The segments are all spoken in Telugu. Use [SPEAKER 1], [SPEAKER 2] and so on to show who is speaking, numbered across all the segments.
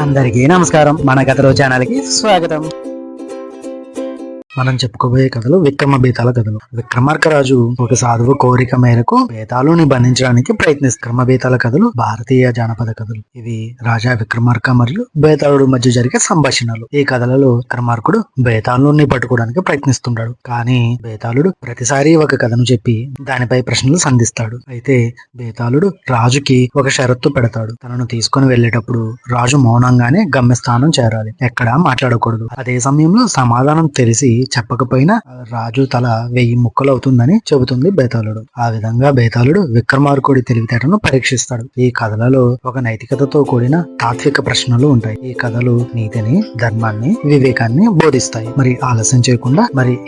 [SPEAKER 1] అందరికీ నమస్కారం. మన కథలో ఛానల్ కి స్వాగతం. మనం చెప్పుకోబోయే కథలు విక్రమ బేతాళ కథలు. విక్రమార్కరాజు ఒక సాధువు కోరిక మేరకు బేతాళుని బంధించడానికి ప్రయత్నిస్తారు. బేతాళ కథలు భారతీయ జానపద కథలు. ఇవి రాజా విక్రమార్క మరియు బేతాళుడు మధ్య జరిగే సంభాషణలు. ఈ కథలలో విక్రమార్కుడు బేతాళుని పట్టుకోవడానికి ప్రయత్నిస్తుంటాడు. కానీ బేతాళుడు ప్రతిసారి ఒక కథను చెప్పి దానిపై ప్రశ్నలు సంధిస్తాడు. అయితే బేతాళుడు రాజుకి ఒక షరత్తు పెడతాడు. తనను తీసుకుని వెళ్లేటప్పుడు రాజు మౌనంగానే గమ్యస్థానం చేరాలి, ఎక్కడా మాట్లాడకూడదు. అదే సమయంలో సమాధానం తెలిసి చెప్పకపోయినా రాజు తల 1000 ముక్కలు అవుతుందని చెబుతుంది బేతాళుడు. ఆ విధంగా బేతాళుడు విక్రమార్కుడి తెలివితేటను పరీక్షిస్తాడు. ఈ కథలలో ఒక నైతికతతో కూడిన తాత్విక ప్రశ్నలు ఉంటాయి. ఈ కథలు నీతిని, ధర్మాన్ని, వివేకాన్ని బోధిస్తాయి. మరి ఆలస్యం చేయకుండా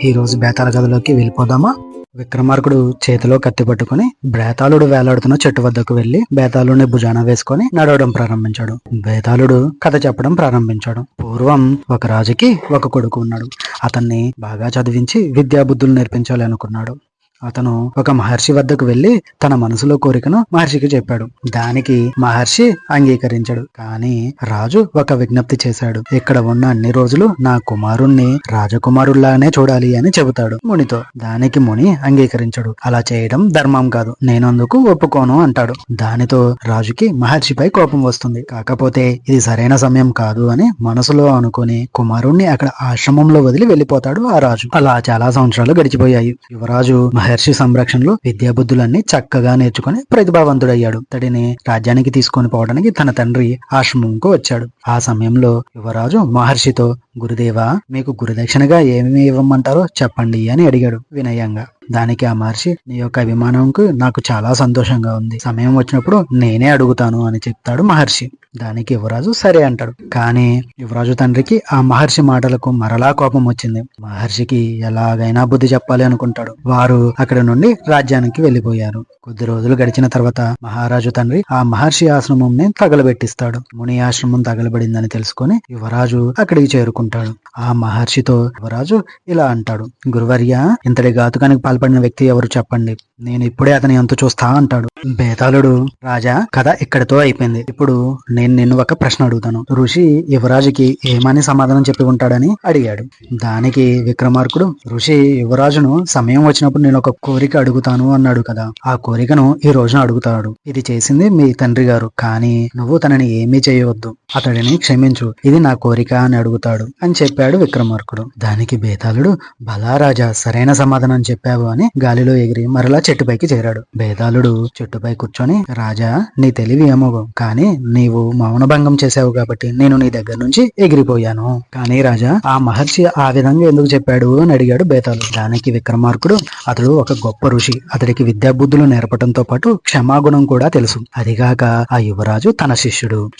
[SPEAKER 1] ఈ రోజు బేతాళ కథలోకి వెళ్ళిపోదామా? విక్రమార్కుడు చేతిలో కత్తి పట్టుకుని బేతాళుడు వేలాడుతున్న చెట్టు వద్దకు వెళ్లి బేతాళుడిని భుజాన వేసుకొని నడవడం ప్రారంభించాడు. బేతాళుడు కథ చెప్పడం ప్రారంభించాడు. పూర్వం ఒక రాజుకి ఒక కొడుకు ఉన్నాడు. అతన్ని బాగా చదివించి విద్యాబుద్ధులు నేర్పించాలి అనుకున్నాడు. అతను ఒక మహర్షి వద్దకు వెళ్లి తన మనసులో కోరికను మహర్షికి చెప్పాడు. దానికి మహర్షి అంగీకరించాడు. కానీ రాజు ఒక విజ్ఞప్తి చేశాడు. ఇక్కడ ఉన్న అన్ని రోజులు నా కుమారుణ్ణి రాజకుమారుల్లానే చూడాలి అని చెబుతాడు మునితో. దానికి ముని అంగీకరించాడు. అలా చేయడం ధర్మం కాదు, నేను అందుకు ఒప్పుకోను అంటాడు. దానితో రాజుకి మహర్షిపై కోపం వస్తుంది. కాకపోతే ఇది సరైన సమయం కాదు అని మనసులో అనుకుని కుమారుణ్ణి అక్కడ ఆశ్రమంలో వదిలి వెళ్లిపోతాడు ఆ రాజు. అలా చాలా సంవత్సరాలు గడిచిపోయాయి. యువరాజు మహర్షి సంరక్షణలో విద్యాబుద్ధులన్నీ చక్కగా నేర్చుకుని ప్రతిభావంతుడయ్యాడు. అతడిని రాజ్యానికి తీసుకొని పోవడానికి తన తండ్రి ఆశ్రమంకు వచ్చాడు. ఆ సమయంలో యువరాజు మహర్షితో, గురుదేవా, మీకు గురుదక్షిణగా ఏమి ఇవ్వమంటారో చెప్పండి అని అడిగాడు వినయంగా. దానికి ఆ మహర్షి, నీ యొక్క అభిమానంకు నాకు చాలా సంతోషంగా ఉంది, సమయం వచ్చినప్పుడు నేనే అడుగుతాను అని చెప్తాడు మహర్షి. దానికి యువరాజు సరే అంటాడు. కానీ యువరాజు తండ్రికి ఆ మహర్షి మాటలకు మరలా కోపం వచ్చింది. మహర్షికి ఎలాగైనా బుద్ధి చెప్పాలి అనుకుంటాడు. వారు అక్కడి నుండి రాజ్యానికి వెళ్లిపోయారు. కొద్ది రోజులు గడిచిన తర్వాత మహారాజు తండ్రి ఆ మహర్షి ఆశ్రమంని తగలబెట్టిస్తాడు. ముని ఆశ్రమం తగలబడిందని తెలుసుకొని యువరాజు అక్కడికి చేరుకుంటాడు. ఆ మహర్షితో యువరాజు ఇలా అంటాడు, గురువర్య, ఇంతటి ఘాతుకానికి పాల్పడిన వ్యక్తి ఎవరు చెప్పండి, నేను ఇప్పుడే అతని అంతు చూస్తా అంటాడు. బేతాళుడు, రాజా, కథ ఇక్కడితో అయిపోయింది. ఇప్పుడు నేను నిన్ను ఒక ప్రశ్న అడుగుతాను. ఋషి యువరాజుకి ఏమని సమాధానం చెప్పి ఉంటాడని అడిగాడు. దానికి విక్రమార్కుడు, ఋషి యువరాజును సమయం వచ్చినప్పుడు నేను ఒక కోరిక అడుగుతాను అన్నాడు కదా, ఆ కోరికను ఈ రోజున అడుగుతాడు. ఇది చేసింది మీ తండ్రి గారు, కానీ నువ్వు తనని ఏమీ చేయవద్దు, అతడిని క్షమించు, ఇది నా కోరిక అని అడుగుతాడు అని చెప్పాడు విక్రమార్కుడు. దానికి బేతాళుడు, భలా రాజా, సరైన సమాధానం చెప్పావు అని గాలిలో ఎగిరి మరలా చెట్టుపైకి చేరాడు. బేతాళుడు చెట్టుపై కూర్చొని, రాజా, నీ తెలివి ఏమో, కానీ నీవు మౌనభంగం చేశావు కాబట్టి నేను నీ దగ్గర నుంచి ఎగిరిపోయాను. కానీ రాజా, ఆ మహర్షి ఆ విధంగా ఎందుకు చెప్పాడు అని అడిగాడు బేతాళుడు. దానికి విక్రమార్కుడు, అతడు ఒక గొప్ప ఋషి, అతడికి విద్యాబుద్ధులు నేర్పడంతో పాటు క్షమాగుణం కూడా తెలుసు. అదిగాక ఆ యువరాజు తన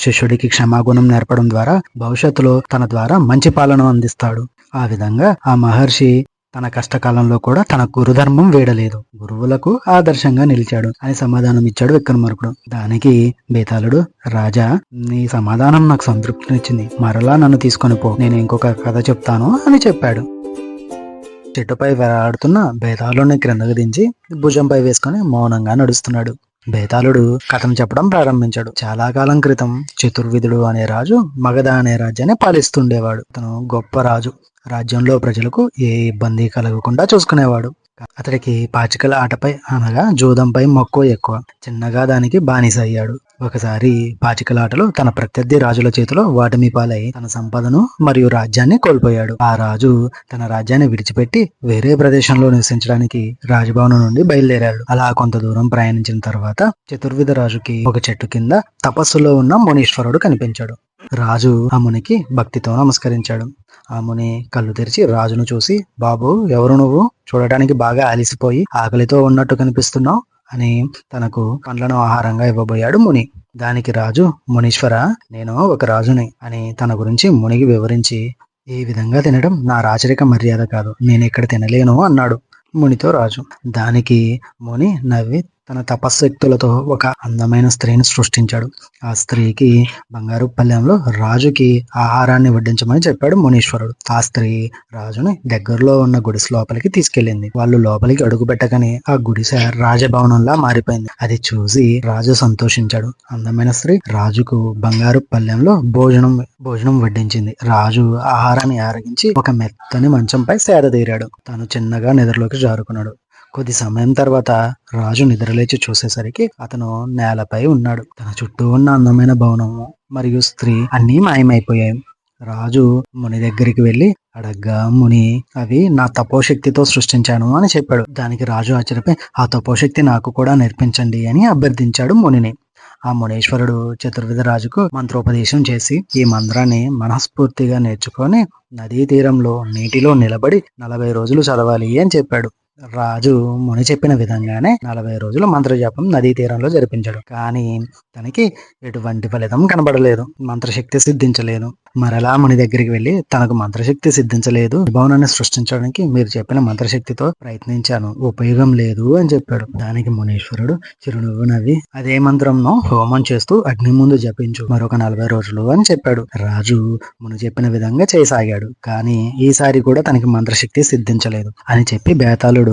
[SPEAKER 1] శిష్యుడికి క్షమాగుణం నేర్పడం ద్వారా భవిష్యత్తులో తన ద్వారా మంచి పాలన అందిస్తాడు. ఆ విధంగా ఆ మహర్షి తన కష్టకాలంలో కూడా తన గురుధర్మం వీడలేదు, గురువులకు ఆదర్శంగా నిలిచాడు అని సమాధానం ఇచ్చాడు విక్రమార్కుడు. దానికి బేతాళుడు, రాజా, నీ సమాధానం నాకు సంతృప్తినిచ్చింది, మరలా నన్ను తీసుకొని పో, నేను ఇంకొక కథ చెప్తాను అని చెప్పాడు. చెట్టుపై వేలాడుతున్న బేతాళుడిని క్రిందకు దించి భుజంపై వేసుకుని మౌనంగా నడుస్తున్నాడు. బేతాళుడు కథను చెప్పడం ప్రారంభించాడు. చాలా కాలం క్రితం చతుర్విధుడు అనే రాజు మగధ అనే రాజ్యాన్ని పాలిస్తుండేవాడు. అతను గొప్ప రాజు. రాజ్యంలో ప్రజలకు ఏ ఇబ్బంది కలగకుండా చూసుకునేవాడు. అతడికి పాచికల ఆటపై అనగా జూదంపై మక్కువ ఎక్కువ. చిన్నగా దానికి బానిస అయ్యాడు. ఒకసారి పాచికల ఆటలో తన ప్రత్యర్థి రాజుల చేతిలో ఓటమి పాలై తన సంపదను మరియు రాజ్యాన్ని కోల్పోయాడు. ఆ రాజు తన రాజ్యాన్ని విడిచిపెట్టి వేరే ప్రదేశంలో నివసించడానికి రాజభవనం నుండి బయలుదేరాడు. అలా కొంత దూరం ప్రయాణించిన తర్వాత చతుర్విధ రాజుకి ఒక చెట్టు కింద తపస్సులో ఉన్న మునీశ్వరుడు కనిపించాడు. రాజు ఆ మునికి భక్తితో నమస్కరించాడు. ఆ ముని కళ్ళు తెరిచి రాజును చూసి, బాబు, ఎవరు నువ్వు? చూడటానికి బాగా అలిసిపోయి ఆకలితో ఉన్నట్టు కనిపిస్తున్నావు అని తనకు పండ్లను ఆహారంగా ఇవ్వబోయాడు ముని. దానికి రాజు, మునీశ్వర, నేను ఒక రాజుని అని తన గురించి మునికి వివరించి, ఈ విధంగా తినడం నా రాచరిక మర్యాద కాదు, నేను ఇక్కడ తినలేను అన్నాడు మునితో రాజు. దానికి ముని నవ్వి తన తపశ్శక్తులతో ఒక అందమైన స్త్రీని సృష్టించాడు. ఆ స్త్రీకి బంగారు పళ్ళెంలో రాజుకి ఆహారాన్ని వడ్డించమని చెప్పాడు మునీశ్వరుడు. ఆ స్త్రీ రాజుని దగ్గరలో ఉన్న గుడిసె లోపలికి తీసుకెళ్లింది. వాళ్ళు లోపలికి అడుగు పెట్టగానే ఆ గుడిసె రాజభవనంలా మారిపోయింది. అది చూసి రాజు సంతోషించాడు. అందమైన స్త్రీ రాజుకు బంగారు పళ్ళెంలో భోజనం వడ్డించింది. రాజు ఆహారాన్ని ఆరగించి ఒక మెత్తని మంచంపై సేద తీరాడు. తాను చిన్నగా నిద్రలోకి జారుకున్నాడు. కొద్ది సమయం తర్వాత రాజు నిద్రలేచి చూసేసరికి అతను నేలపై ఉన్నాడు. తన చుట్టూ ఉన్న అందమైన భవనము మరియు స్త్రీ అన్నీ మాయమైపోయాయి. రాజు ముని దగ్గరికి వెళ్లి అడగ్గా ముని అవి నా తపోశక్తితో సృష్టించాను అని చెప్పాడు. దానికి రాజు ఆశ్చర్యపోయి ఆ తపోశక్తి నాకు కూడా నేర్పించండి అని అభ్యర్థించాడు మునిని. ఆ మునీశ్వరుడు చతుర్విధ రాజుకు మంత్రోపదేశం చేసి ఈ మంత్రాన్ని మనస్ఫూర్తిగా నేర్చుకొని నదీ తీరంలో నీటిలో నిలబడి 40 రోజులు చదవాలి అని చెప్పాడు. రాజు ముని చెప్పిన విధంగానే 40 రోజులు మంత్రజపం నదీ తీరంలో జరిపించాడు. కానీ తనకి ఎటువంటి ఫలితం కనబడలేదు. మంత్రశక్తి సిద్ధించలేదు. మరలా ముని దగ్గరికి వెళ్లి తనకు మంత్రశక్తి సిద్ధించలేదు, భవనాన్ని సృష్టించడానికి మీరు చెప్పిన మంత్రశక్తితో ప్రయత్నించాను, ఉపయోగం లేదు అని చెప్పాడు. దానికి మునీశ్వరుడు చిరునవ్వు నవ్వి అదే మంత్రంను హోమం చేస్తూ అగ్ని ముందు జపించు మరొక 40 రోజులు అని చెప్పాడు. రాజు ముని చెప్పిన విధంగా చేయసాగాడు. కానీ ఈసారి కూడా తనకి మంత్రశక్తి సిద్ధించలేదు అని చెప్పి బేతాళుడు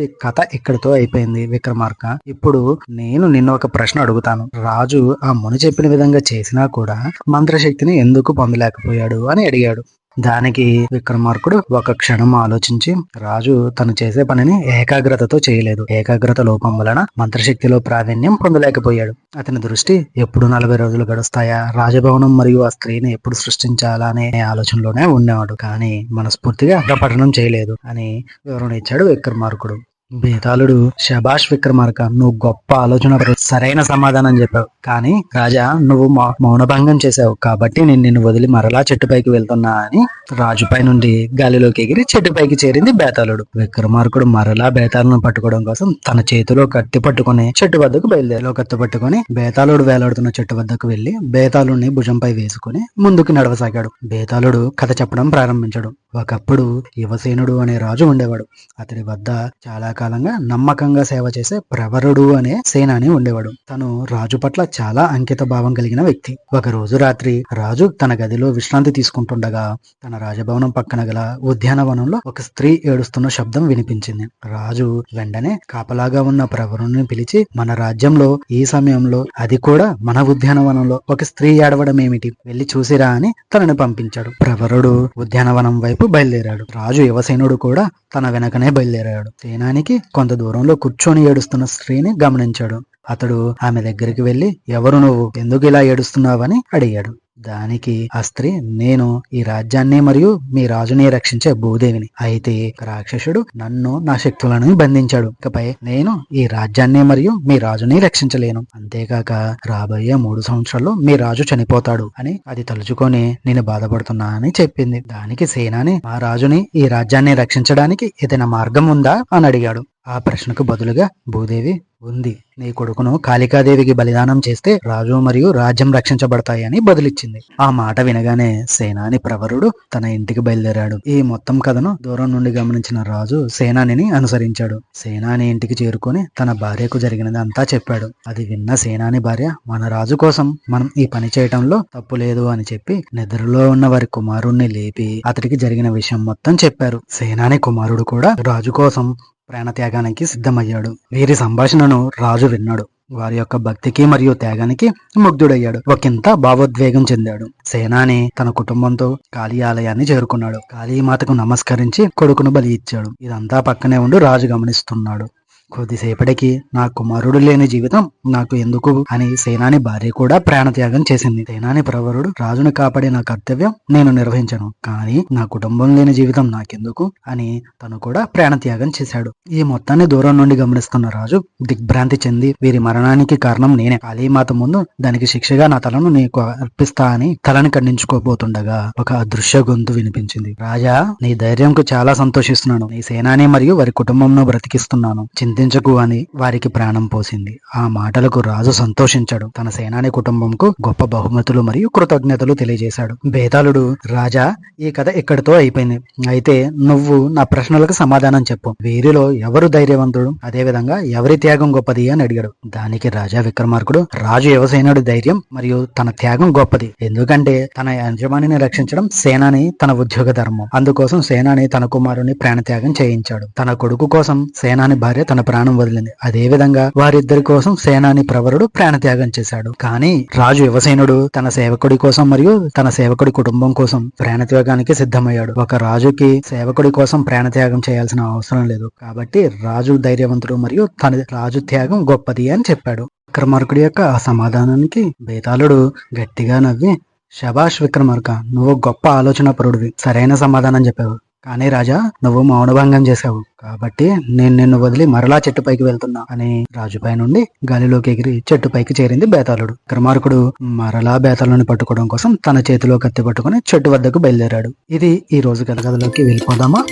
[SPEAKER 1] ఈ కథ ఇక్కడితో అయిపోయింది. విక్రమార్క, ఇప్పుడు నేను నిన్ను ఒక ప్రశ్న అడుగుతాను. రాజు ఆ ముని చెప్పిన విధంగా చేసినా కూడా మంత్రశక్తిని ఎందుకు పొందలేకపోయాడు అని అడిగాడు. దానికి విక్రమార్కుడు ఒక క్షణం ఆలోచించి రాజు తను చేసే పనిని ఏకాగ్రతతో చేయలేదు. ఏకాగ్రత లోపం వలన మంత్రశక్తిలో ప్రావీణ్యం పొందలేకపోయాడు. అతని దృష్టి ఎప్పుడు 40 రోజులు గడుస్తాయా, రాజభవనం మరియు ఆ స్త్రీని ఎప్పుడు సృష్టించాలా అనే ఆలోచనలోనే ఉండేవాడు. కానీ మనస్ఫూర్తిగా పఠనం చేయలేదు అని వివరణ ఇచ్చాడు విక్రమార్కుడు. బేతాళుడు శభాష్ విక్రమార్క, నువ్వు గొప్ప ఆలోచన, సరైన సమాధానం చెప్పావు. కానీ రాజా, నువ్వు మౌనభంగం చేశావు కాబట్టి నేను నిన్ను వదిలి మరలా చెట్టుపైకి వెళ్తున్నా అని రాజుపై నుండి గాలిలోకి ఎగిరి చెట్టుపైకి చేరింది బేతాళుడు. విక్రమార్కుడు మరలా బేతాళును పట్టుకోవడం కోసం తన చేతిలో కత్తి పట్టుకుని చెట్టు వద్దకు బయలుదేరి కత్తి పట్టుకుని బేతాళుడు వేలాడుతున్న చెట్టు వద్దకు వెళ్లి బేతాళుడిని భుజంపై వేసుకుని ముందుకు నడవసాగాడు. బేతాళుడు కథ చెప్పడం ప్రారంభించాడు. ఒకప్పుడు యువసేనుడు అనే రాజు ఉండేవాడు. అతడి వద్ద చాలా కాలంగా నమ్మకంగా సేవ చేసే ప్రవరుడు అనే సేనాని ఉండేవాడు. తను రాజు పట్ల చాలా అంకిత భావం కలిగిన వ్యక్తి. ఒక రోజు రాత్రి రాజు తన గదిలో విశ్రాంతి తీసుకుంటుండగా తన రాజభవనం పక్కన గల ఉద్యానవనంలో ఒక స్త్రీ ఏడుస్తున్న శబ్దం వినిపించింది. రాజు వెంటనే కాపలాగా ఉన్న ప్రవరుణ్ణి పిలిచి, మన రాజ్యంలో ఈ సమయంలో, అది కూడా మన ఉద్యానవనంలో ఒక స్త్రీ ఏడవడం ఏమిటి, వెళ్లి చూసిరా అని తనని పంపించాడు. ప్రవరుడు ఉద్యానవనం వైపు బయలుదేరాడు. రాజు యువసేనుడు కూడా తన వెనకనే బయలుదేరాడు. సేనానికి కొంత దూరంలో కూర్చొని ఏడుస్తున్న స్త్రీని గమనించాడు. అతడు ఆమె దగ్గరికి వెళ్లి, ఎవరు నువ్వు, ఎందుకు ఇలా ఏడుస్తున్నావని అడిగాడు. దానికి ఆ స్త్రీ, నేను ఈ రాజ్యాన్ని మరియు మీ రాజుని రక్షించే భూదేవిని. అయితే రాక్షసుడు నన్ను, నా శక్తులను బంధించాడు. ఇకపై నేను ఈ రాజ్యాన్ని మరియు మీ రాజుని రక్షించలేను. అంతేకాక రాబోయే 3 సంవత్సరాల్లో మీ రాజు చనిపోతాడు అని అది తలుచుకొని నేను బాధపడుతున్నా అని చెప్పింది. దానికి సేనాని, మా రాజుని ఈ రాజ్యాన్ని రక్షించడానికి ఏదైనా మార్గం ఉందా అని అడిగాడు. ఆ ప్రశ్నకు బదులుగా భూదేవి, ఉంది. నీ కొడుకును కాళికాదేవికి బలిదానం చేస్తే రాజు మరియు రాజ్యం రక్షించబడతాయి అని బదులిచ్చింది. ఆ మాట వినగానే సేనాని ప్రవరుడు తన ఇంటికి బయలుదేరాడు. ఈ మొత్తం కథను దూరం నుండి గమనించిన రాజు సేనానిని అనుసరించాడు. సేనాని ఇంటికి చేరుకొని తన భార్యకు జరిగినది అంతా చెప్పాడు. అది విన్న సేనాని భార్య, మన రాజు కోసం మనం ఈ పని చేయటంలో తప్పు లేదు అని చెప్పి నిద్రలో ఉన్న వారి కుమారుణ్ణి లేపి అతడికి జరిగిన విషయం మొత్తం చెప్పారు. సేనాని కుమారుడు కూడా రాజు కోసం ప్రాణత్యాగానికి సిద్ధమయ్యాడు. వీరి సంభాషణను రాజు విన్నాడు. వారి యొక్క భక్తికి మరియు త్యాగానికి ముగ్ధుడయ్యాడు. ఒకంత భావోద్వేగం చెందాడు. సేనాని తన కుటుంబంతో కాళీ ఆలయాన్ని చేరుకున్నాడు. కాళీమాతకు నమస్కరించి కొడుకును బలి ఇచ్చాడు. ఇదంతా పక్కనే ఉండి రాజు గమనిస్తున్నాడు. కొద్దిసేపటికి నా కుమారుడు లేని జీవితం నాకు ఎందుకు అని సేనాని భార్య కూడా ప్రాణత్యాగం చేసింది. సేనాని ప్రవరుడు, రాజును కాపాడే నా కర్తవ్యం నేను నిర్వహించను, కానీ నా కుటుంబం లేని జీవితం నాకెందుకు అని తను కూడా ప్రాణత్యాగం చేశాడు. ఈ మొత్తాన్ని దూరం నుండి గమనిస్తున్న రాజు దిగ్భ్రాంతి చెంది, వీరి మరణానికి కారణం నేనే, కాళీమాత ముందు దానికి శిక్షగా నా తలను నీకు అర్పిస్తా అని తలని ఖండించుకోబోతుండగా ఒక అదృశ్య గొంతు వినిపించింది. రాజా, నీ ధైర్యంకు చాలా సంతోషిస్తున్నాను. నీ సేనాని మరియు వారి కుటుంబంను బ్రతికిస్తున్నాను. చింతించ బాధించకు అని వారికి ప్రాణం పోసింది. ఆ మాటలకు రాజు సంతోషించాడు. తన సేనాని కుటుంబంకు గొప్ప బహుమతులు మరియు కృతజ్ఞతలు తెలియజేశాడు. బేతాళుడు, రాజా, ఈ కథ ఇక్కడితో అయిపోయింది. అయితే నువ్వు నా ప్రశ్నలకు సమాధానం చెప్పు. వీరిలో ఎవరు ధైర్యవంతుడు, అదే విధంగా ఎవరి త్యాగం గొప్పది అని అడిగాడు. దానికి రాజా విక్రమార్కుడు, రాజు యువసేనుడి ధైర్యం మరియు తన త్యాగం గొప్పది. ఎందుకంటే తన యజమానిని రక్షించడం సేనాని తన ఉద్యోగ ధర్మం. అందుకోసం సేనాని తన కుమారుని ప్రాణత్యాగం చేయించాడు. తన కొడుకు కోసం సేనాని భార్య తన ప్రాణం వదిలింది. అదే విధంగా వారిద్దరి కోసం సేనాని ప్రవరుడు ప్రాణత్యాగం చేశాడు. కానీ రాజు యువసేనుడు తన సేవకుడి కోసం మరియు తన సేవకుడి కుటుంబం కోసం ప్రాణత్యాగానికి సిద్ధమయ్యాడు. ఒక రాజుకి సేవకుడి కోసం ప్రాణత్యాగం చేయాల్సిన అవసరం లేదు. కాబట్టి రాజు ధైర్యవంతుడు మరియు తన రాజు త్యాగం గొప్పది అని చెప్పాడు. విక్రమార్కుడి యొక్క ఆ సమాధానానికి బేతాళుడు గట్టిగా నవ్వి, శభాష్ విక్రమార్క, నువ్వు గొప్ప ఆలోచన పరుడివి, సరైన సమాధానం చెప్పావు. కానీ రాజా, నువ్వు మౌనభంగం చేశావు. కాబట్టి నేను నిన్ను వదిలి మరలా చెట్టుపైకి వెళ్తున్నా అని రాజుపై నుండి గాలిలోకి ఎగిరి చెట్టుపైకి చేరింది బేతాళుడు. విక్రమార్కుడు మరలా బేతాళుని పట్టుకోవడం కోసం తన చేతిలో కత్తి పట్టుకుని చెట్టు వద్దకు బయలుదేరాడు. ఇది ఈ రోజు కథలోకి వెళ్ళిపోదామా.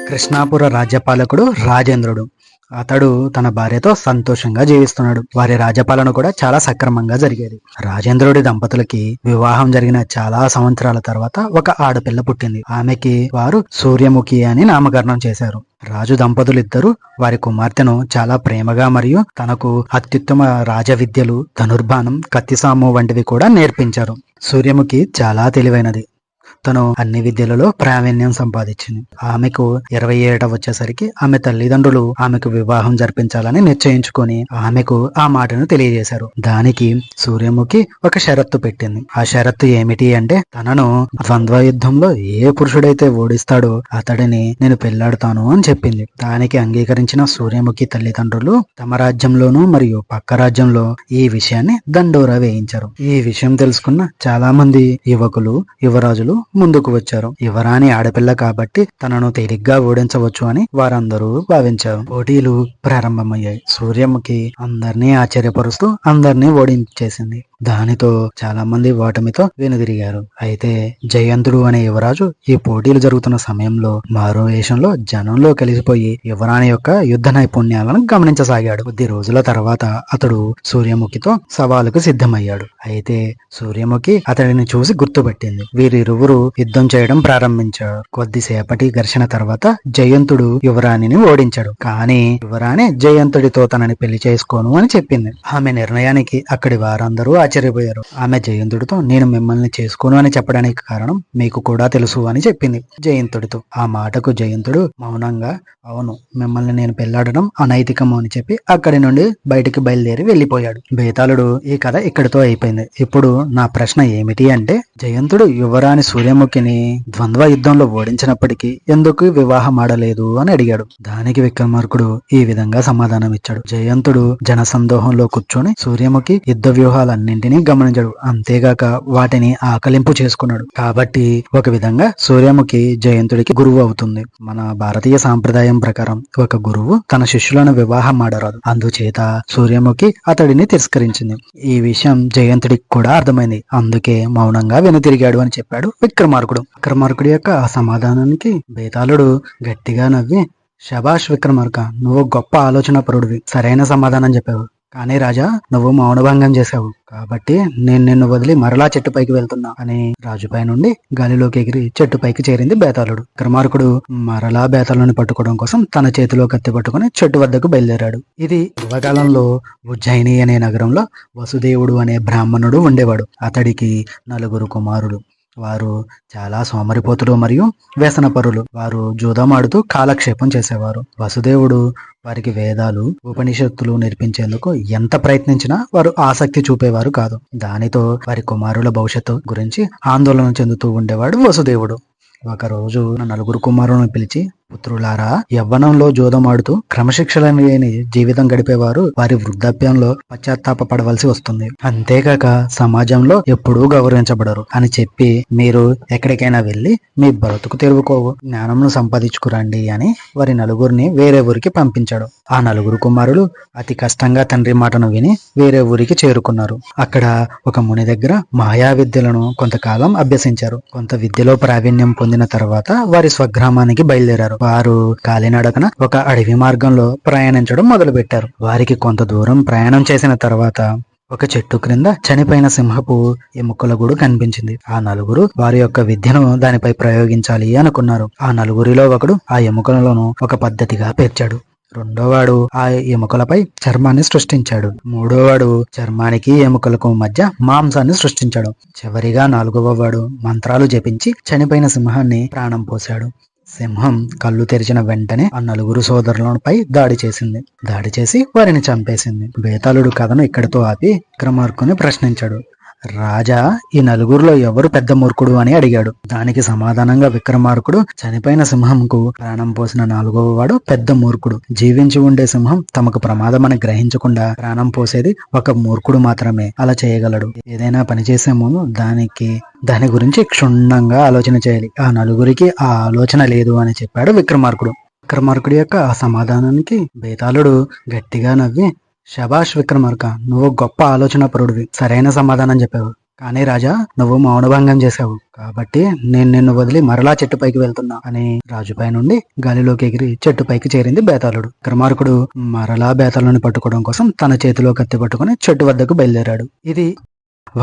[SPEAKER 1] కృష్ణాపుర రాజ్యపాలకుడు రాజేంద్రుడు. అతడు తన భార్యతో సంతోషంగా జీవిస్తున్నాడు. వారి రాజ్యపాలన కూడా చాలా సక్రమంగా జరిగేది. రాజేంద్రుడి దంపతులకి వివాహం జరిగిన చాలా సంవత్సరాల తర్వాత ఒక ఆడపిల్ల పుట్టింది. ఆమెకి వారు సూర్యముఖి అని నామకరణం చేశారు. రాజు దంపతులిద్దరూ వారి కుమార్తెను చాలా ప్రేమగా మరియు తనకు అత్యుత్తమ రాజ విద్యలు, ధనుర్బాణం, కత్తిసాము వంటివి కూడా నేర్పించారు. సూర్యముఖి చాలా తెలివైనది. తను అన్ని విద్యలలో ప్రావీణ్యం సంపాదించింది. ఆమెకు 20 ఏట వచ్చేసరికి ఆమె తల్లిదండ్రులు ఆమెకు వివాహం జరిపించాలని నిశ్చయించుకొని ఆమెకు ఆ మాటను తెలియజేశారు. దానికి సూర్యముఖి ఒక షరత్తు పెట్టింది. ఆ షరత్తు ఏమిటి అంటే, తనను ద్వంద్వ యుద్ధంలో ఏ పురుషుడైతే ఓడిస్తాడో అతడిని నేను పెళ్లాడుతాను అని చెప్పింది. దానికి అంగీకరించిన సూర్యముఖి తల్లిదండ్రులు తమ రాజ్యంలోనూ మరియు పక్క రాజ్యంలో ఈ విషయాన్ని దండోరా వేయించారు. ఈ విషయం తెలుసుకున్న చాలా మంది యువకులు, యువరాజులు ముందుకు వచ్చారు. యువరాణి ఆడపిల్ల కాబట్టి తనను తేలిగ్గా ఓడించవచ్చు అని వారందరూ భావించారు. పోటీలు ప్రారంభమయ్యాయి. సూర్యముఖి అందరినీ ఆశ్చర్యపరుస్తూ అందరినీ ఓడించేసింది. దానితో చాలా మంది ఓటమితో వెనుదిరిగారు. అయితే జయంతుడు అనే యువరాజు ఈ పోటీలు జరుగుతున్న సమయంలో మారో వేషంలో జనంలో కలిసిపోయి యువరాణి యొక్క యుద్ధ నైపుణ్యాలను గమనించసాగాడు. కొద్ది రోజుల తర్వాత అతడు సూర్యముఖితో సవాలుకు సిద్ధమయ్యాడు. అయితే సూర్యముఖి అతడిని చూసి గుర్తుపట్టింది. వీరిరువురు యుద్ధం చేయడం ప్రారంభించాడు. కొద్దిసేపటి ఘర్షణ తర్వాత జయంతుడు యువరాణిని ఓడించాడు. కానీ యువరాణి జయంతుడితో తనని పెళ్లి చేసుకోను అని చెప్పింది. ఆమె నిర్ణయానికి అక్కడి వారందరూ ఆశ్చర్యపోయారు. ఆమె జయంతుడితో నేను మిమ్మల్ని చేసుకోను అని చెప్పడానికి కారణం మీకు కూడా తెలుసు అని చెప్పింది జయంతుడితో. ఆ మాటకు జయంతుడు మౌనంగా, అవును, మిమ్మల్ని నేను పెళ్లాడడం అనైతికము అని చెప్పి అక్కడి నుండి బయటికి బయలుదేరి వెళ్లిపోయాడు. బేతాళుడు, ఈ కథ ఇక్కడితో అయిపోయింది. ఇప్పుడు నా ప్రశ్న ఏమిటి అంటే, జయంతుడు యువరాణి సూర్యముఖిని ద్వంద్వ యుద్ధంలో ఓడించినప్పటికీ ఎందుకు వివాహం ఆడలేదు అని అడిగాడు. దానికి విక్రమార్కుడు ఈ విధంగా సమాధానం ఇచ్చాడు. జయంతుడు జనసందోహంలో కూర్చొని సూర్యముఖి యుద్ధ వ్యూహాలన్నింటినీ గమనించాడు. అంతేగాక వాటిని ఆకలింపు చేసుకున్నాడు. కాబట్టి ఒక విధంగా సూర్యముఖి జయంతుడికి గురువు అవుతుంది. మన భారతీయ సాంప్రదాయం ప్రకారం ఒక గురువు తన శిష్యులను వివాహం ఆడరాదు. అందుచేత సూర్యముఖి అతడిని తిరస్కరించింది. ఈ విషయం జయంతుడికి కూడా అర్థమైంది. అందుకే మౌనంగా వెనుతిరిగాడు అని చెప్పాడు విక్రమార్కుడు. విక్రమార్కుడి యొక్క ఆ సమాధానానికి బేతాళుడు గట్టిగా నవ్వి, శభాష్ విక్రమార్క, నువ్వు గొప్ప ఆలోచన పరుడివి, సరైన సమాధానం చెప్పావు. కానీ రాజా, నువ్వు మౌనభంగం చేశావు. కాబట్టి నేను నిన్ను వదిలి మరలా చెట్టుపైకి వెళ్తున్నా అని రాజుపై నుండి గాలిలోకి ఎగిరి చెట్టుపైకి చేరింది బేతాళుడు. విక్రమార్కుడు మరలా బేతాళుని పట్టుకోవడం కోసం తన చేతిలో కత్తి పట్టుకుని చెట్టు వద్దకు బయలుదేరాడు. ఇది పూర్వకాలంలో ఉజ్జయిని అనే నగరంలో వసుదేవుడు అనే బ్రాహ్మణుడు ఉండేవాడు. అతడికి 4 కుమారులు. వారు చాలా సోమరిపోతులు మరియు వ్యసనపరులు. వారు జూదమాడుతూ కాలక్షేపం చేసేవారు. వసుదేవుడు వారికి వేదాలు, ఉపనిషత్తులు నేర్పించేందుకు ఎంత ప్రయత్నించినా వారు ఆసక్తి చూపేవారు కాదు. దానితో వారి కుమారుల భవిష్యత్తు గురించి ఆందోళన చెందుతూ ఉండేవాడు వసుదేవుడు. ఒకరోజు 4 కుమారులను పిలిచి, పుత్రులారా, యవ్వనంలో జూదమాడుతూ క్రమశిక్షణ లేని జీవితం గడిపేవారు వారి వృద్ధాప్యంలో పశ్చాత్తాపపడవలసి వస్తుంది. అంతేకాక సమాజంలో ఎప్పుడూ గౌరవించబడరు అని చెప్పి మీరు ఎక్కడికైనా వెళ్లి మీ బ్రతుకు తెరువుకో జ్ఞానంను సంపాదించుకురండి అని వారి 4 వేరే ఊరికి పంపించాడు. ఆ 4 కుమారులు అతి కష్టంగా తండ్రి మాటను విని వేరే ఊరికి చేరుకున్నారు. అక్కడ ఒక ముని దగ్గర మాయా విద్యలను కొంతకాలం అభ్యసించారు. కొంత విద్యలో ప్రావీణ్యం పొందిన తర్వాత వారి స్వగ్రామానికి బయలుదేరారు. వారు కాలినడకన ఒక అడవి మార్గంలో ప్రయాణించడం మొదలు పెట్టారు. వారికి కొంత దూరం ప్రయాణం చేసిన తర్వాత ఒక చెట్టు క్రింద చనిపోయిన సింహపు ఎముకల గూడు కనిపించింది. ఆ నలుగురు వారి యొక్క విద్యను దానిపై ప్రయోగించాలి అనుకున్నారు. ఆ నలుగురిలో ఒకడు ఆ ఎముకలను ఒక పద్ధతిగా పేర్చాడు. రెండోవాడు ఆ ఎముకలపై చర్మాన్ని సృష్టించాడు. మూడోవాడు చర్మానికి ఎముకలకు మధ్య మాంసాన్ని సృష్టించాడు. చివరిగా నాలుగవ వాడు మంత్రాలు జపించి చనిపోయిన సింహాన్ని ప్రాణం పోశాడు. సింహం కళ్ళు తెరిచిన వెంటనే ఆ నలుగురు సోదరులపై దాడి చేసి వారిని చంపేసింది. బేతాళుడు కథను ఇక్కడితో ఆపి విక్రమార్కుని ప్రశ్నించాడు. రాజా, ఈ నలుగురిలో ఎవరు పెద్ద మూర్ఖుడు అని అడిగాడు. దానికి సమాధానంగా విక్రమార్కుడు, చనిపోయిన సింహంకు ప్రాణం పోసిన నాలుగవ వాడు పెద్ద మూర్ఖుడు. జీవించి ఉండే సింహం తమకు ప్రమాదమని గ్రహించకుండా ప్రాణం పోసేది ఒక మూర్ఖుడు మాత్రమే అలా చేయగలడు. ఏదైనా పని చేసే ముందు దాని గురించి క్షుణ్ణంగా ఆలోచన చేయాలి. ఆ నలుగురికి ఆ ఆలోచన లేదు అని చెప్పాడు విక్రమార్కుడు. విక్రమార్కుడి యొక్క ఆ సమాధానానికి బేతాళుడు గట్టిగా నవ్వి, శభాష్ విక్రమార్క, నువ్వు గొప్ప ఆలోచన పరుడివి, సరైన సమాధానం చెప్పావు. కానీ రాజా, నువ్వు మౌనభంగం చేశావు కాబట్టి నేను నిన్ను వదిలి మరలా చెట్టుపైకి వెళ్తున్నా అని రాజుపై నుండి గాలిలోకి ఎగిరి చెట్టుపైకి చేరింది బేతాళుడు. విక్రమార్కుడు మరలా బేతాళుని పట్టుకోవడం కోసం తన చేతిలో కత్తి పట్టుకుని చెట్టు వద్దకు బయలుదేరాడు. ఇది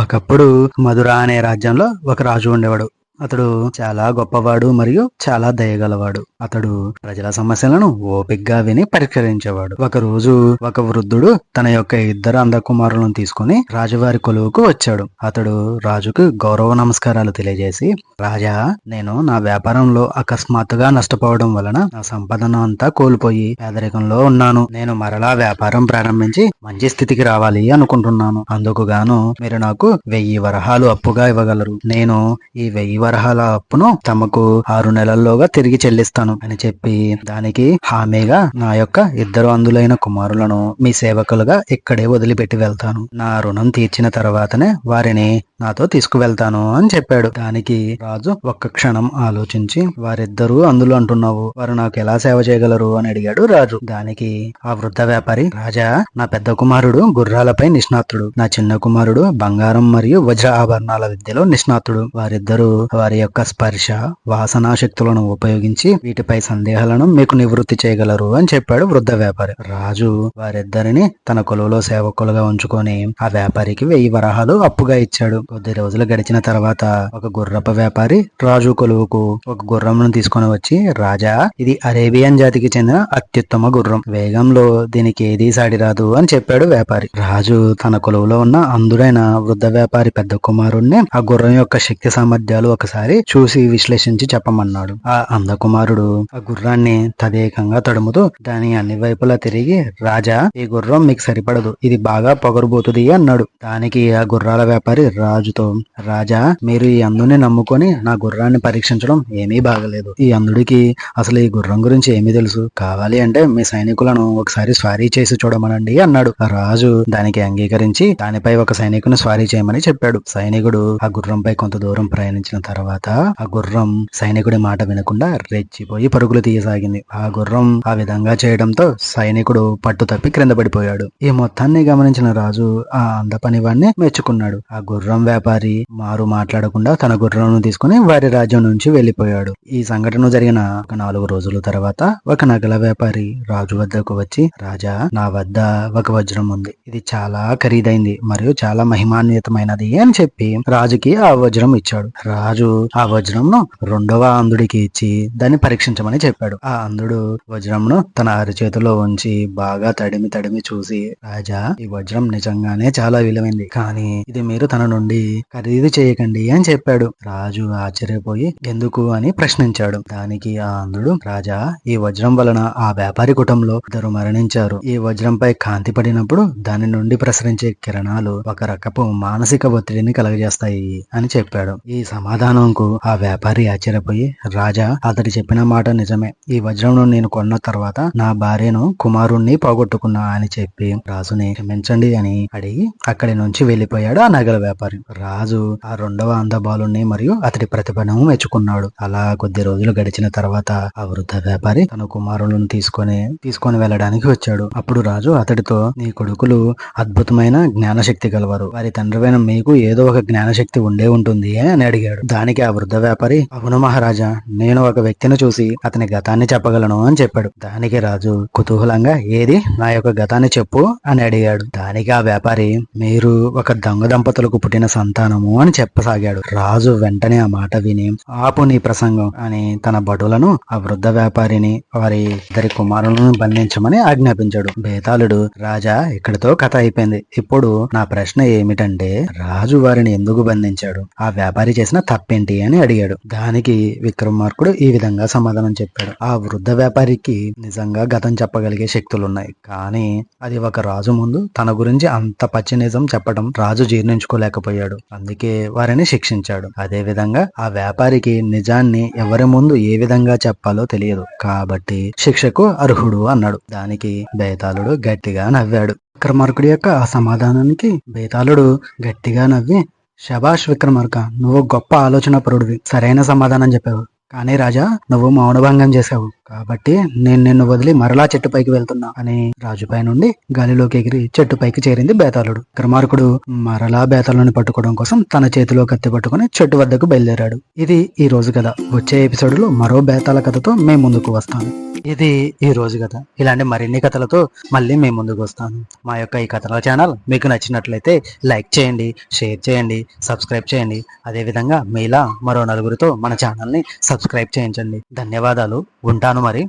[SPEAKER 1] ఒకప్పుడు మధుర అనే రాజ్యంలో ఒక రాజు ఉండేవాడు. అతడు చాలా గొప్పవాడు మరియు చాలా దయగలవాడు. అతడు ప్రజల సమస్యలను ఓపిగ్గా విని పరిష్కరించేవాడు. ఒక రోజు ఒక వృద్ధుడు తన యొక్క 2 అందకుమారులను తీసుకుని రాజువారి కొలువుకు వచ్చాడు. అతడు రాజుకు గౌరవ నమస్కారాలు తెలియజేసి, రాజా, నేను నా వ్యాపారంలో అకస్మాత్తుగా నష్టపోవడం వలన నా సంపదను అంతా కోల్పోయి పేదరికంలో ఉన్నాను. నేను మరలా వ్యాపారం ప్రారంభించి మంచి స్థితికి రావాలి అనుకుంటున్నాను. అందుకు గాను మీరు నాకు 1000 వరహాలు అప్పుగా ఇవ్వగలరు. నేను ఈ 1000 వరహాల అప్పును తమకు 6 నెలల్లోగా తిరిగి చెల్లిస్తాను అని చెప్పి దానికి హామీగా నా యొక్క 2 అందులైన కుమారులను మీ సేవకులుగా ఇక్కడే వదిలిపెట్టి వెళ్తాను. నా రుణం తీర్చిన తర్వాతనే వారిని నాతో తీసుకువెళ్తాను అని చెప్పాడు. దానికి రాజు ఒక్క క్షణం ఆలోచించి, వారిద్దరూ అందులో అంటున్నావు, వారు నాకు ఎలా సేవ చేయగలరు అని అడిగాడు రాజు. దానికి ఆ వృద్ధ వ్యాపారి, రాజా, నా పెద్ద కుమారుడు గుర్రాలపై నిష్ణాతుడు, నా చిన్న కుమారుడు బంగారం మరియు వజ్ర ఆభరణాల విద్యలో నిష్ణాతుడు. వారిద్దరూ వారి యొక్క స్పర్శ వాసనా శక్తులను ఉపయోగించి వీటిపై సందేహాలను మీకు నివృత్తి చేయగలరు అని చెప్పాడు వృద్ధ వ్యాపారి. రాజు వారిద్దరిని తన కొలువులో సేవకులుగా ఉంచుకొని ఆ వ్యాపారికి 1000 వరహాలు అప్పుగా ఇచ్చాడు. కొద్ది రోజులు గడిచిన తర్వాత ఒక గుర్రపు వ్యాపారి రాజు కొలువుకు ఒక గుర్రంను తీసుకొని వచ్చి, రాజా, ఇది అరేబియన్ జాతికి చెందిన అత్యుత్తమ గుర్రం, వేగంలో దీనికి ఏదీ సాడిరాదు అని చెప్పాడు వ్యాపారి. రాజు తన కొలువులో ఉన్న అందుడైన వృద్ధ వ్యాపారి పెద్ద కుమారుణ్ణి ఆ గుర్రం యొక్క శక్తి సామర్థ్యాలు ఒకసారి చూసి విశ్లేషించి చెప్పమన్నాడు. ఆ అందకుమారుడు ఆ గుర్రాన్ని తదేకంగా తడుముతూ దాని అన్ని వైపులా తిరిగి, రాజా, ఈ గుర్రం మీకు సరిపడదు, ఇది బాగా పొగరుబోతుంది అన్నాడు. దానికి ఆ గుర్రాల వ్యాపారి రాజుతో, రాజా, మీరు ఈ అందుని నమ్ముకొని నా గుర్రాన్ని పరీక్షించడం ఏమీ బాగలేదు. ఈ అందుడికి అసలు ఈ గుర్రం గురించి ఏమీ తెలుసు. కావాలి అంటే మీ సైనికులను ఒకసారి స్వారీ చేసి చూడమనండి అన్నాడు. ఆ రాజు దానికి అంగీకరించి దానిపై ఒక సైనికుని స్వారీ చేయమని చెప్పాడు. సైనికుడు ఆ గుర్రంపై కొంత దూరం ప్రయాణించిన తర్వాత ఆ గుర్రం సైనికుడి మాట వినకుండా రెచ్చిపోయి పరుగులు తీయసాగింది. ఆ గుర్రం ఆ విధంగా చేయడంతో సైనికుడు పట్టు తప్పి క్రింద పడిపోయాడు. ఈ మొత్తాన్ని గమనించిన రాజు ఆ అందపనివాణ్ణి మెచ్చుకున్నాడు. ఆ గుర్రం వ్యాపారి మారు మాట్లాడకుండా తన గుర్రం తీసుకుని వారి రాజ్యం నుంచి వెళ్లిపోయాడు. ఈ సంఘటన జరిగిన ఒక 4 రోజుల తర్వాత ఒక నగల వ్యాపారి రాజు వద్దకు వచ్చి, రాజా, నా వద్ద ఒక వజ్రం ఉంది. ఇది చాలా ఖరీదైంది మరియు చాలా మహిమాన్వితమైనది అని చెప్పి రాజుకి ఆ వజ్రం ఇచ్చాడు. రాజు ఆ వజ్రంను 2వ అందుడికి ఇచ్చి దాన్ని పరీక్షించమని చెప్పాడు. ఆ అందుడు వజ్రంను తన అరిచేతిలో ఉంచి బాగా తడిమి చూసి, రాజా, ఈ వజ్రం నిజంగానే చాలా విలువైంది, కానీ ఇది మీరు తన నుండి ఖరీదు చేయకండి అని చెప్పాడు. రాజు ఆశ్చర్యపోయి ఎందుకు అని ప్రశ్నించాడు. దానికి ఆ అందుడు, రాజా, ఈ వజ్రం వలన ఆ వ్యాపారి కుటుంబంలో 2 మరణించారు. ఈ వజ్రంపై కాంతి పడినప్పుడు దాని నుండి ప్రసరించే కిరణాలు ఒక రకపు మానసిక ఒత్తిడిని కలగజేస్తాయి అని చెప్పాడు. ఈ సమాధానంకు ఆ వ్యాపారి ఆశ్చర్యపోయి, రాజా, అతడు చెప్పిన మాట నిజమే. ఈ వజ్రంను నేను కొన్న తర్వాత నా భార్యను కుమారుణ్ణి పోగొట్టుకున్నా అని చెప్పి రాజుని క్షమించండి అని అడిగి అక్కడి నుంచి వెళ్లిపోయాడు ఆ నగల వ్యాపారి. రాజు ఆ 2వ అందబాలుని మరియు అతడి ప్రతిభను మెచ్చుకున్నాడు. అలా కొద్ది రోజులు గడిచిన తర్వాత ఆ వృద్ధ వ్యాపారి తన కుమారులను తీసుకొని వెళ్ళడానికి వచ్చాడు. అప్పుడు రాజు అతడితో, నీ కొడుకులు అద్భుతమైన జ్ఞానశక్తి గలవారు, వారి తండ్రివైన మీకు ఏదో ఒక జ్ఞానశక్తి ఉండే ఉంటుంది అని అడిగాడు. దానికి ఆ వృద్ధ వ్యాపారి, అవును మహారాజా, నేను ఒక వ్యక్తిని చూసి అతని గతాన్ని చెప్పగలను అని చెప్పాడు. దానికి రాజు కుతూహలంగా, ఏది నా యొక్క గతాన్ని చెప్పు అని అడిగాడు. దానికి ఆ వ్యాపారి, మీరు ఒక దొంగ దంపతులకు పుట్టిన సంతానము అని చెప్పసాగాడు. రాజు వెంటనే ఆ మాట విని, ఆపు నీ ప్రసంగం అని తన భటులను ఆ వృద్ధ వ్యాపారిని వారి ఇద్దరి కుమారులను బంధించమని ఆజ్ఞాపించాడు. బేతాళుడు, రాజా, ఇక్కడితో కథ అయిపోయింది. ఇప్పుడు నా ప్రశ్న ఏమిటంటే, రాజు వారిని ఎందుకు బంధించాడు? ఆ వ్యాపారి చేసిన తప్పేంటి అని అడిగాడు. దానికి విక్రమార్కుడు ఈ విధంగా సమాధానం చెప్పాడు. ఆ వృద్ధ వ్యాపారికి నిజంగా గతం చెప్పగలిగే శక్తులున్నాయి, కానీ అది ఒక రాజు ముందు తన గురించి అంత పచ్చి నిజం చెప్పడం రాజు జీర్ణించుకోలేకపోయాడు. అందుకే వారిని శిక్షించాడు. అదే విధంగా ఆ వ్యాపారికి నిజాన్ని ఎవరి ముందు ఏ విధంగా చెప్పాలో తెలియదు, కాబట్టి శిక్షకు అర్హుడు అన్నాడు. దానికి బేతాళుడు గట్టిగా నవ్వాడు. విక్రమార్కుడి యొక్క ఆ సమాధానానికి బేతాళుడు గట్టిగా నవ్వి, శభాష్ విక్రమార్క, నువ్వు గొప్ప ఆలోచన పరుడివి, సరైన సమాధానం చెప్పావు. కానీ రాజా, నువ్వు మౌనభంగం చేశావు, కాబట్టి నేను నిన్ను వదిలి మరలా చెట్టుపైకి వెళ్తున్నా అని రాజుపై నుండి గాలిలోకి ఎగిరి చెట్టుపైకి చేరింది బేతాళుడు. విక్రమార్కుడు మరలా బేతాళుని పట్టుకోవడం కోసం తన చేతిలో కత్తి పట్టుకుని చెట్టు వద్దకు బయలుదేరాడు. ఇది ఈ రోజు కథ. వచ్చే ఎపిసోడ్ లో మరో బేతాళ కథతో మేము ముందుకు వస్తాను. ఇది ఈ రోజు కథ. ఇలాంటి మరిన్ని కథలతో మళ్ళీ మేము ముందుకు వస్తాను. మా యొక్క ఈ కథల ఛానల్ మీకు నచ్చినట్లయితే లైక్ చేయండి, షేర్ చేయండి, సబ్స్క్రైబ్ చేయండి. అదేవిధంగా మీలా మరో నలుగురితో మన ఛానల్ని సబ్స్క్రైబ్ చేయించండి. ధన్యవాదాలు. ఉంటాను మరి.